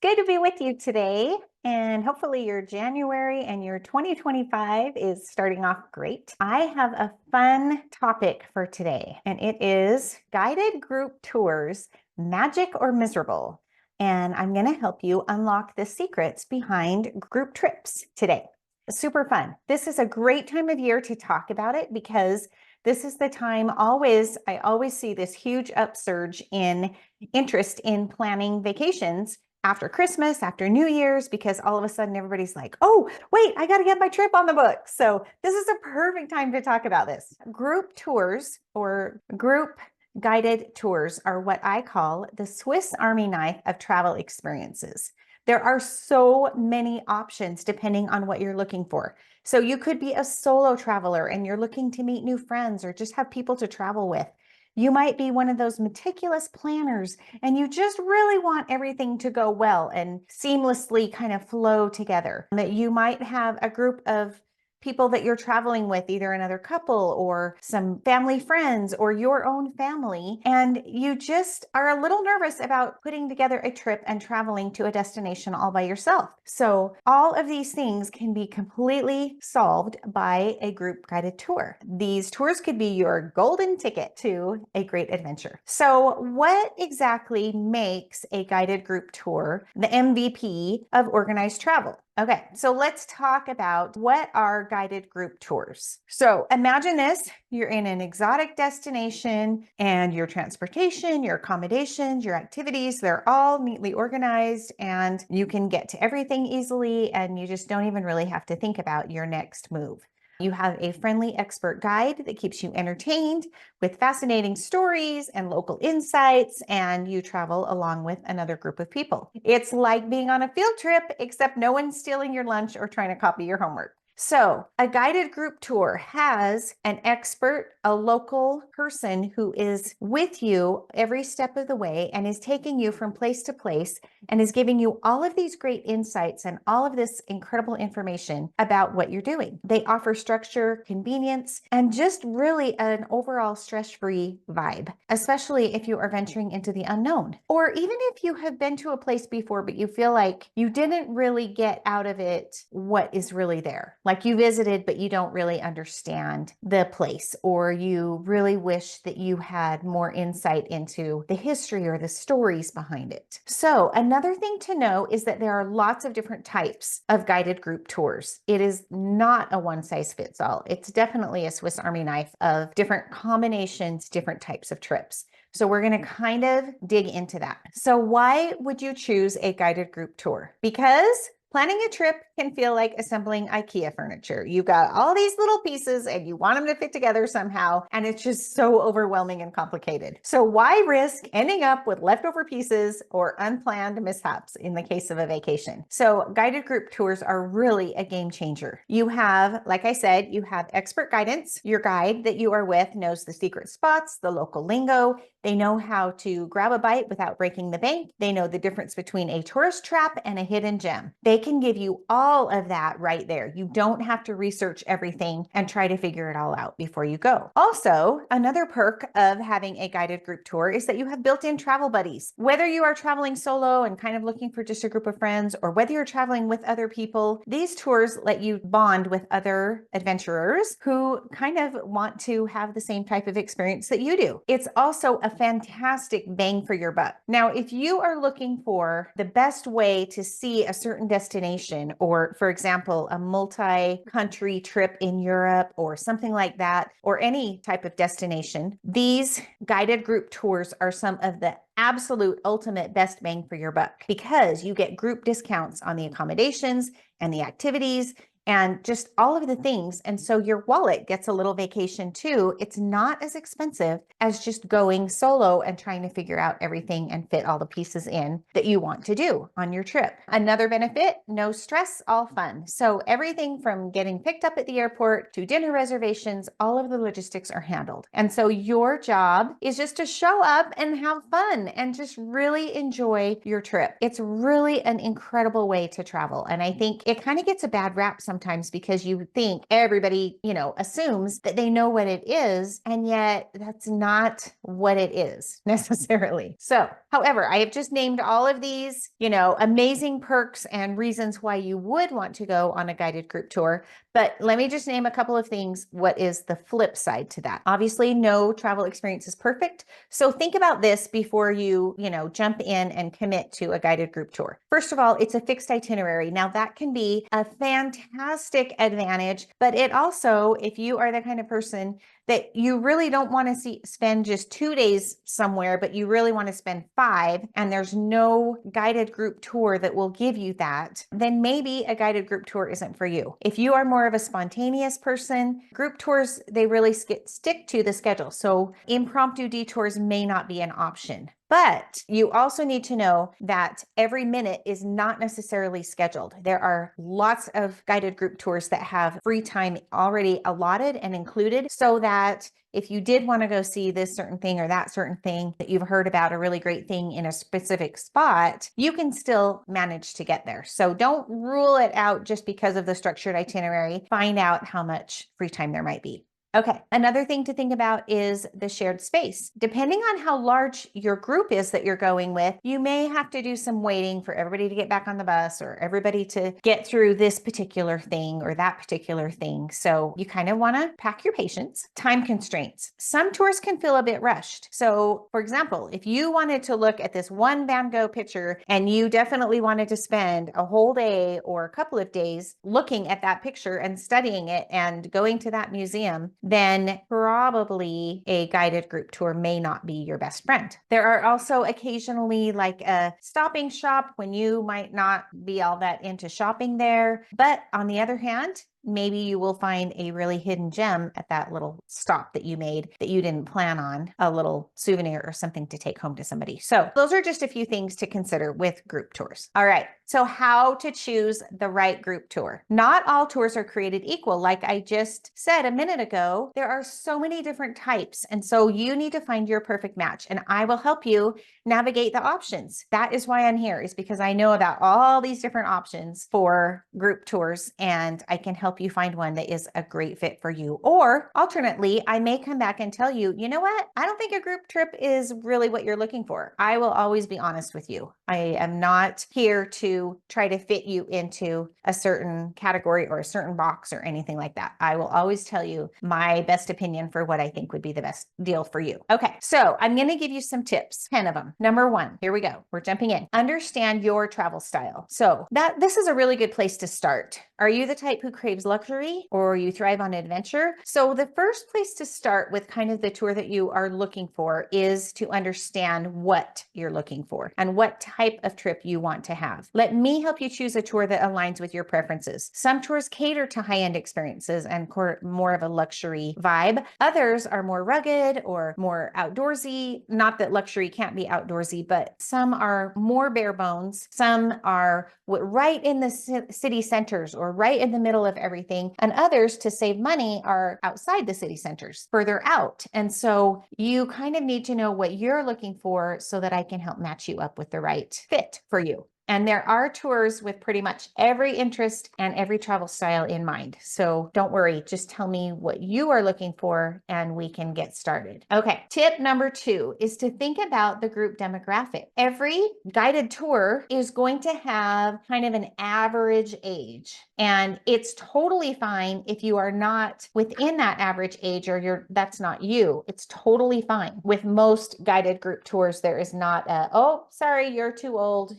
good to be with you today. And hopefully your January and your 2025 is starting off great. I have a fun topic for today, and it is guided group tours, magic or miserable. And I'm going to help you unlock the secrets behind group trips today. Super fun. This is a great time of year to talk about it because this is the time I always see this huge upsurge in interest in planning vacations after Christmas, after New Year's, because all of a sudden everybody's like, oh, wait, I got to get my trip on the book. So this is a perfect time to talk about this. Group tours or group guided tours are what I call the Swiss Army knife of travel experiences. There are so many options depending on what you're looking for. So you could be a solo traveler and you're looking to meet new friends or just have people to travel with. You might be one of those meticulous planners and you just really want everything to go well and seamlessly kind of flow together. That you might have a group of people that you're traveling with, either another couple or some family friends or your own family, and you just are a little nervous about putting together a trip and traveling to a destination all by yourself. So all of these things can be completely solved by a group guided tour. These tours could be your golden ticket to a great adventure. So what exactly makes a guided group tour the MVP of organized travel? Okay, so let's talk about what are guided group tours. So imagine this, you're in an exotic destination and your transportation, your accommodations, your activities, they're all neatly organized and you can get to everything easily and you just don't even really have to think about your next move. You have a friendly expert guide that keeps you entertained with fascinating stories and local insights, and you travel along with another group of people. It's like being on a field trip, except no one's stealing your lunch or trying to copy your homework. So a guided group tour has an expert, a local person who is with you every step of the way and is taking you from place to place and is giving you all of these great insights and all of this incredible information about what you're doing. They offer structure, convenience, and just really an overall stress-free vibe, especially if you are venturing into the unknown. Or even if you have been to a place before, but you feel like you didn't really get out of it what is really there. Like you visited, but you don't really understand the place, or you really wish that you had more insight into the history or the stories behind it. So another thing to know is that there are lots of different types of guided group tours. It is not a one size fits all. It's definitely a Swiss Army knife of different combinations, different types of trips. So we're going to kind of dig into that. So why would you choose a guided group tour? Because planning a trip can feel like assembling IKEA furniture. You've got all these little pieces and you want them to fit together somehow, and it's just so overwhelming and complicated. So why risk ending up with leftover pieces or unplanned mishaps in the case of a vacation? So guided group tours are really a game changer. You have, like I said, you have expert guidance. Your guide that you are with knows the secret spots, the local lingo. They know how to grab a bite without breaking the bank. They know the difference between a tourist trap and a hidden gem. They can give you all of that right there. You don't have to research everything and try to figure it all out before you go. Also, another perk of having a guided group tour is that you have built-in travel buddies. Whether you are traveling solo and kind of looking for just a group of friends, or whether you're traveling with other people, these tours let you bond with other adventurers who kind of want to have the same type of experience that you do. It's also a fantastic bang for your buck. Now, if you are looking for the best way to see a certain destination, or for example, a multi-country trip in Europe or something like that, or any type of destination, these guided group tours are some of the absolute ultimate best bang for your buck because you get group discounts on the accommodations and the activities and just all of the things. And so your wallet gets a little vacation too. It's not as expensive as just going solo and trying to figure out everything and fit all the pieces in that you want to do on your trip. Another benefit, no stress, all fun. So everything from getting picked up at the airport to dinner reservations, all of the logistics are handled. And so your job is just to show up and have fun and just really enjoy your trip. It's really an incredible way to travel. And I think it kind of gets a bad rap sometimes sometimes because you think everybody, assumes that they know what it is. And yet that's not what it is necessarily. So, however, I have just named all of these, amazing perks and reasons why you would want to go on a guided group tour. But let me just name a couple of things. What is the flip side to that? Obviously, no travel experience is perfect. So think about this before you, jump in and commit to a guided group tour. First of all, it's a fixed itinerary. Now that can be a fantastic advantage, but it also, if you are the kind of person that you really don't want to spend just 2 days somewhere, but you really want to spend 5, and there's no guided group tour that will give you that, then maybe a guided group tour isn't for you. If you are more of a spontaneous person, group tours, they really stick to the schedule. So impromptu detours may not be an option. But you also need to know that every minute is not necessarily scheduled. There are lots of guided group tours that have free time already allotted and included, so that if you did want to go see this certain thing or that certain thing that you've heard about, a really great thing in a specific spot, you can still manage to get there. So don't rule it out just because of the structured itinerary. Find out how much free time there might be. Okay, another thing to think about is the shared space. Depending on how large your group is that you're going with, you may have to do some waiting for everybody to get back on the bus or everybody to get through this particular thing or that particular thing. So you kind of want to pack your patience. Time constraints. Some tours can feel a bit rushed. So for example, if you wanted to look at this one Van Gogh picture and you definitely wanted to spend a whole day or a couple of days looking at that picture and studying it and going to that museum, then probably a guided group tour may not be your best friend. There are also occasionally like a stopping shop when you might not be all that into shopping there. But on the other hand, maybe you will find a really hidden gem at that little stop that you made that you didn't plan on, a little souvenir or something to take home to somebody. So those are just a few things to consider with group tours. All right. So how to choose the right group tour. Not all tours are created equal. Like I just said a minute ago, there are so many different types. And so you need to find your perfect match, and I will help you navigate the options. That is why I'm here, is because I know about all these different options for group tours, and I can help you find one that is a great fit for you. Or alternately, I may come back and tell you, you know what? I don't think a group trip is really what you're looking for. I will always be honest with you. I am not here to try to fit you into a certain category or a certain box or anything like that. I will always tell you my best opinion for what I think would be the best deal for you. Okay, so I'm going to give you some tips, 10 of them. Number 1, here we go. We're jumping in. Understand your travel style. So this is a really good place to start. Are you the type who craves luxury, or you thrive on adventure? So the first place to start with kind of the tour that you are looking for is to understand what you're looking for and what type of trip you want to have. Let me help you choose a tour that aligns with your preferences. Some tours cater to high-end experiences and more of a luxury vibe. Others are more rugged or more outdoorsy. Not that luxury can't be outdoorsy, but some are more bare bones. Some are right in the city centers or right in the middle of everything. And others, to save money, are outside the city centers, further out. And so you kind of need to know what you're looking for so that I can help match you up with the right fit for you. And there are tours with pretty much every interest and every travel style in mind. So don't worry, just tell me what you are looking for and we can get started. Okay, tip number 2 is to think about the group demographic. Every guided tour is going to have kind of an average age, and it's totally fine if you are not within that average age or that's not you. It's totally fine. With most guided group tours, there is not oh, sorry, you're too old.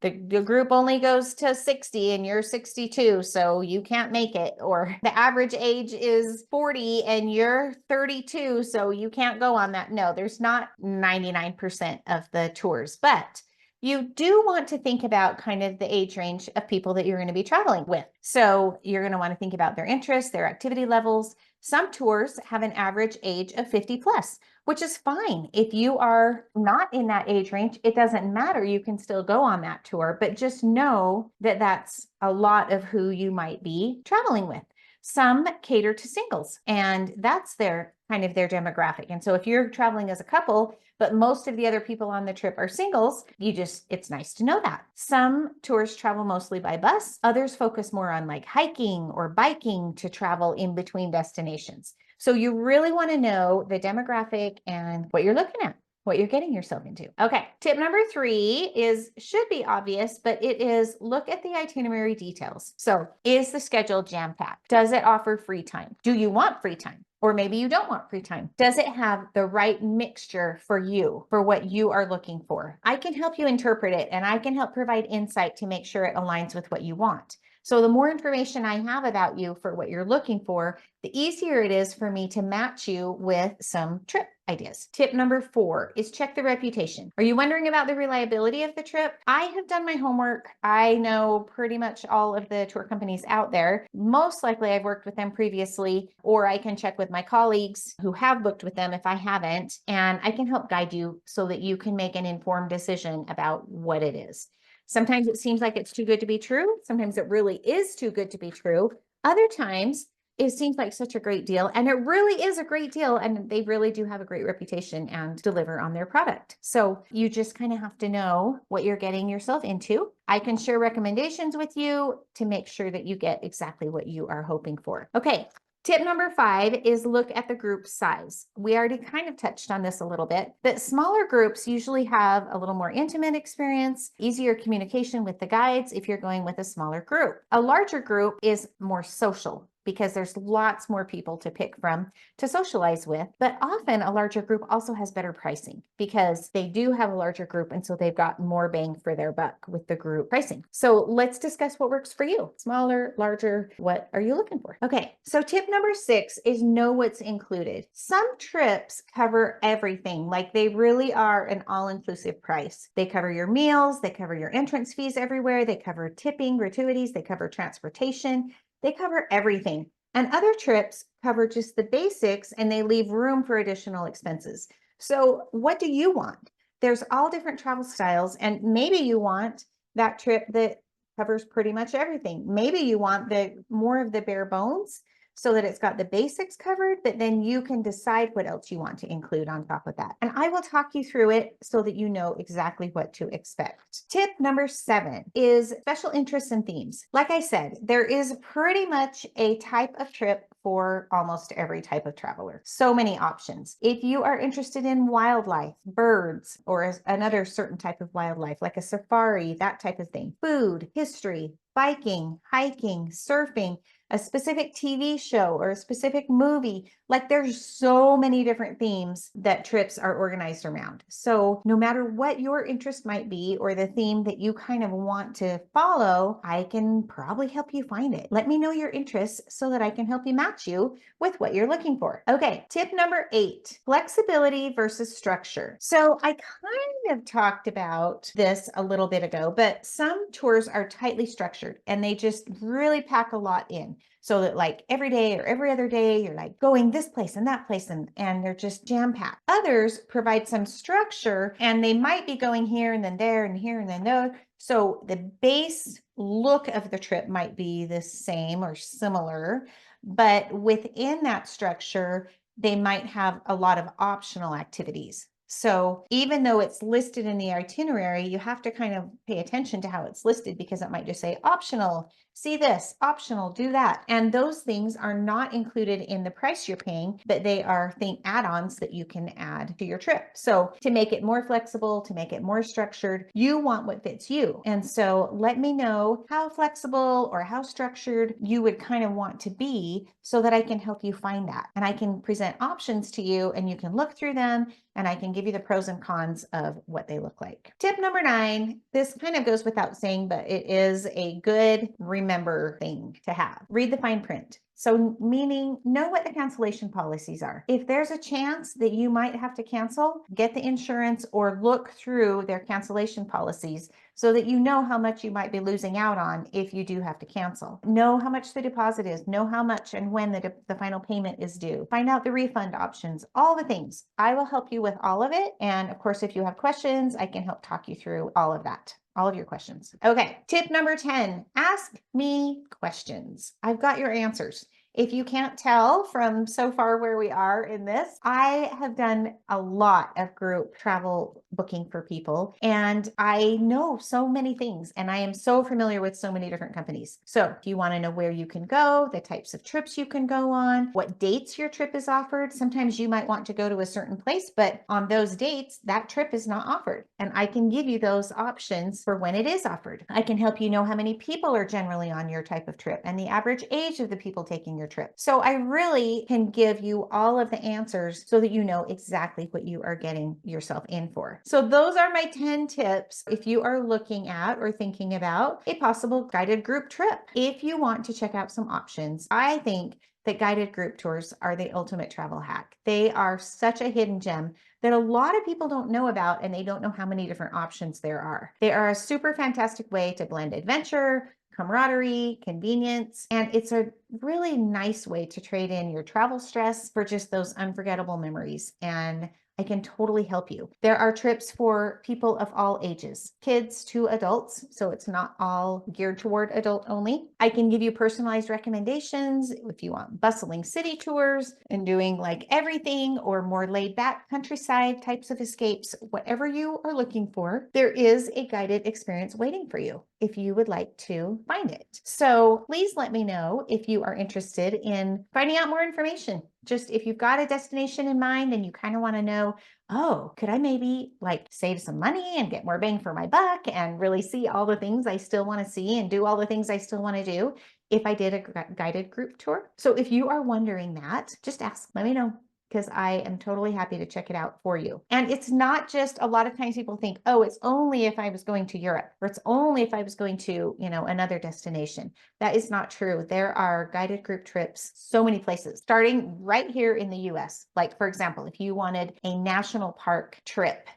The group only goes to 60 and you're 62, so you can't make it. Or the average age is 40 and you're 32, so you can't go on that. No, there's not 99% of the tours, but you do want to think about kind of the age range of people that you're going to be traveling with. So you're going to want to think about their interests, their activity levels. Some tours have an average age of 50 plus, which is fine. If you are not in that age range, it doesn't matter. You can still go on that tour, but just know that that's a lot of who you might be traveling with. Some cater to singles, and that's their kind of their demographic. And so if you're traveling as a couple, but most of the other people on the trip are singles, it's nice to know that. Some tours travel mostly by bus. Others focus more on like hiking or biking to travel in between destinations. So you really want to know the demographic and what you're looking at, what you're getting yourself into. Okay, tip number 3 should be obvious, but it is look at the itinerary details. So is the schedule jam-packed? Does it offer free time? Do you want free time? Or maybe you don't want free time. Does it have the right mixture for you, for what you are looking for? I can help you interpret it, and I can help provide insight to make sure it aligns with what you want. So the more information I have about you for what you're looking for, the easier it is for me to match you with some trip ideas. Tip number 4 is check the reputation. Are you wondering about the reliability of the trip? I have done my homework. I know pretty much all of the tour companies out there. Most likely I've worked with them previously, or I can check with my colleagues who have booked with them if I haven't, and I can help guide you so that you can make an informed decision about what it is. Sometimes it seems like it's too good to be true. Sometimes it really is too good to be true. Other times it seems like such a great deal, and it really is a great deal, and they really do have a great reputation and deliver on their product. So you just kind of have to know what you're getting yourself into. I can share recommendations with you to make sure that you get exactly what you are hoping for. Okay. Tip number 5 is look at the group size. We already kind of touched on this a little bit, but smaller groups usually have a little more intimate experience, easier communication with the guides if you're going with a smaller group. A larger group is more social, because there's lots more people to pick from to socialize with. But often a larger group also has better pricing because they do have a larger group. And so they've got more bang for their buck with the group pricing. So let's discuss what works for you. Smaller, larger, what are you looking for? Okay, so tip number 6 is know what's included. Some trips cover everything, like they really are an all-inclusive price. They cover your meals, they cover your entrance fees everywhere, they cover tipping, gratuities, they cover transportation. They cover everything. And other trips cover just the basics and they leave room for additional expenses. So what do you want? There's all different travel styles, and maybe you want that trip that covers pretty much everything. Maybe you want the more of the bare bones so that it's got the basics covered, but then you can decide what else you want to include on top of that. And I will talk you through it so that you know exactly what to expect. Tip number 7 is special interests and themes. Like I said, there is pretty much a type of trip for almost every type of traveler. So many options. If you are interested in wildlife, birds, or another certain type of wildlife, like a safari, that type of thing, food, history, biking, hiking, surfing, a specific TV show or a specific movie. Like there's so many different themes that trips are organized around. So no matter what your interest might be or the theme that you kind of want to follow, I can probably help you find it. Let me know your interests so that I can help you match you with what you're looking for. Okay, tip number 8, flexibility versus structure. So I kind of talked about this a little bit ago, but some tours are tightly structured and they just really pack a lot in. So that like every day or every other day, you're like going this place and that place and they're just jam-packed. Others provide some structure and they might be going here and then there and here and then there. So the base look of the trip might be the same or similar, but within that structure, they might have a lot of optional activities. So even though it's listed in the itinerary, you have to kind of pay attention to how it's listed because it might just say optional, see this, optional, do that. And those things are not included in the price you're paying, but they are add-ons that you can add to your trip. So to make it more flexible, to make it more structured, you want what fits you. And so let me know how flexible or how structured you would kind of want to be so that I can help you find that. And I can present options to you and you can look through them and I can give you the pros and cons of what they look like. Tip number 9, this kind of goes without saying, but it is a good remember thing to have. Read the fine print. So meaning know what the cancellation policies are. If there's a chance that you might have to cancel, get the insurance or look through their cancellation policies so that you know how much you might be losing out on if you do have to cancel. Know how much the deposit is, know how much and when the final payment is due. Find out the refund options, all the things. I will help you with all of it. And of course, if you have questions, I can help talk you through all of that. All of your questions. Okay, tip number 10, ask me questions. I've got your answers. If you can't tell from so far where we are in this, I have done a lot of group travel booking for people, and I know so many things, and I am so familiar with so many different companies. So if you want to know where you can go, the types of trips you can go on, what dates your trip is offered, sometimes you might want to go to a certain place, but on those dates, that trip is not offered. And I can give you those options for when it is offered. I can help you know how many people are generally on your type of trip and the average age of the people taking your trip. So I really can give you all of the answers so that you know exactly what you are getting yourself in for. So those are my 10 tips if you are looking at or thinking about a possible guided group trip. If you want to check out some options, I think that guided group tours are the ultimate travel hack. They are such a hidden gem that a lot of people don't know about, and they don't know how many different options there are. They are a super fantastic way to blend adventure, camaraderie, convenience, and it's a really nice way to trade in your travel stress for just those unforgettable memories. And I can totally help you. There are trips for people of all ages, kids to adults, so it's not all geared toward adult only. I can give you personalized recommendations if you want bustling city tours and doing like everything, or more laid back countryside types of escapes. Whatever you are looking for, there is a guided experience waiting for you if you would like to find it. So please let me know if you are interested in finding out more information. Just if you've got a destination in mind and you kind of want to know, oh, could I maybe like save some money and get more bang for my buck and really see all the things I still want to see and do all the things I still want to do if I did a guided group tour? So if you are wondering that, just ask, let me know, because I am totally happy to check it out for you. And it's not just, a lot of times people think, oh, it's only if I was going to Europe, or it's only if I was going to, another destination. That is not true. There are guided group trips so many places, starting right here in the US. Like, for example, if you wanted a national park trip,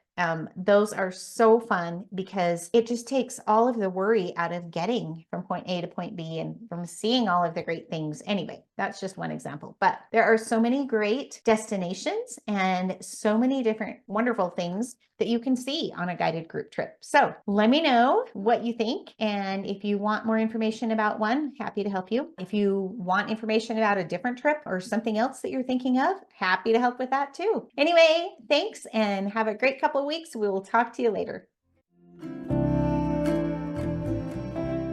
those are so fun because it just takes all of the worry out of getting from point A to point B and from seeing all of the great things. Anyway, that's just one example, but there are so many great destinations and so many different wonderful things that you can see on a guided group trip. So let me know what you think. And if you want more information about one, happy to help you. If you want information about a different trip or something else that you're thinking of, happy to help with that too. Anyway, thanks and have a great couple of weeks. We will talk to you later.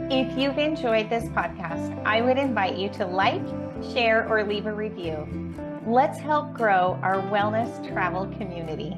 If you've enjoyed this podcast, I would invite you to like, share, or leave a review. Let's help grow our wellness travel community.